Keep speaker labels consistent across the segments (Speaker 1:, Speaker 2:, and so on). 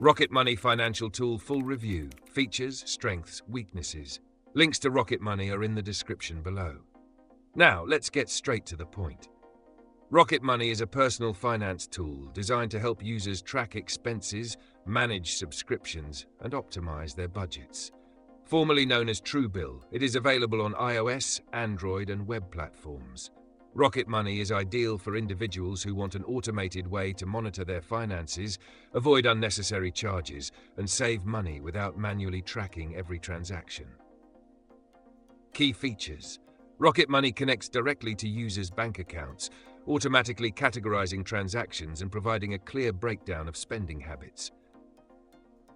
Speaker 1: Rocket Money Financial Tool Full Review. Features, Strengths, Weaknesses. Links to Rocket Money are in the description below. Now, let's get straight to the point. Rocket Money is a personal finance tool designed to help users track expenses, manage subscriptions, and optimize their budgets. Formerly known as Truebill, it is available on iOS, Android, and web platforms. Rocket Money is ideal for individuals who want an automated way to monitor their finances, avoid unnecessary charges, and save money without manually tracking every transaction. Key features. Rocket Money connects directly to users' bank accounts, automatically categorizing transactions and providing a clear breakdown of spending habits.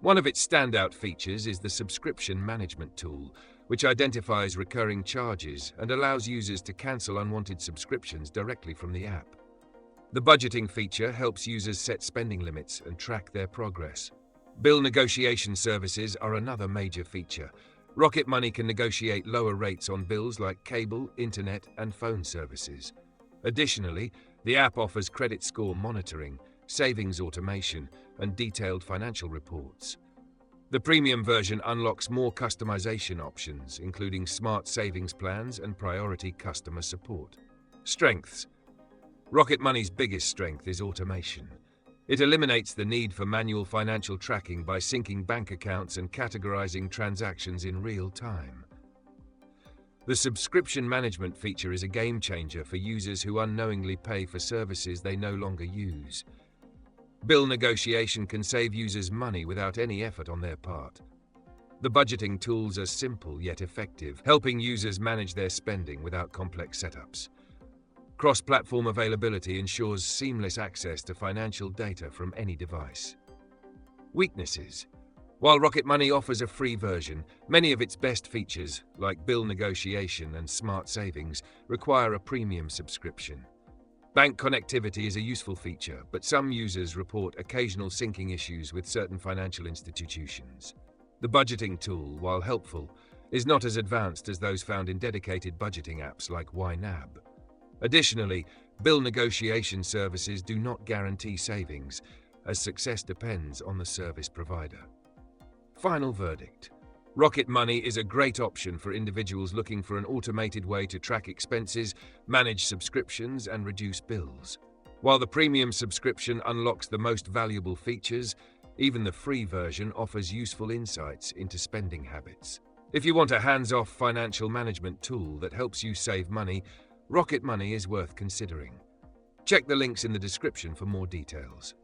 Speaker 1: One of its standout features is the subscription management tool, which identifies recurring charges and allows users to cancel unwanted subscriptions directly from the app. The budgeting feature helps users set spending limits and track their progress. Bill negotiation services are another major feature. Rocket Money can negotiate lower rates on bills like cable, internet, and phone services. Additionally, the app offers credit score monitoring, savings automation, and detailed financial reports. The premium version unlocks more customization options, including smart savings plans and priority customer support. Strengths. Rocket Money's biggest strength is automation. It eliminates the need for manual financial tracking by syncing bank accounts and categorizing transactions in real time. The subscription management feature is a game changer for users who unknowingly pay for services they no longer use. Bill negotiation can save users money without any effort on their part. The budgeting tools are simple yet effective, helping users manage their spending without complex setups. Cross-platform availability ensures seamless access to financial data from any device. Weaknesses. While Rocket Money offers a free version, many of its best features, like bill negotiation and smart savings, require a premium subscription. Bank connectivity is a useful feature, but some users report occasional syncing issues with certain financial institutions. The budgeting tool, while helpful, is not as advanced as those found in dedicated budgeting apps like YNAB. Additionally, bill negotiation services do not guarantee savings, as success depends on the service provider. Final verdict. Rocket Money is a great option for individuals looking for an automated way to track expenses, manage subscriptions, and reduce bills. While the premium subscription unlocks the most valuable features, even the free version offers useful insights into spending habits. If you want a hands-off financial management tool that helps you save money, Rocket Money is worth considering. Check the links in the description for more details.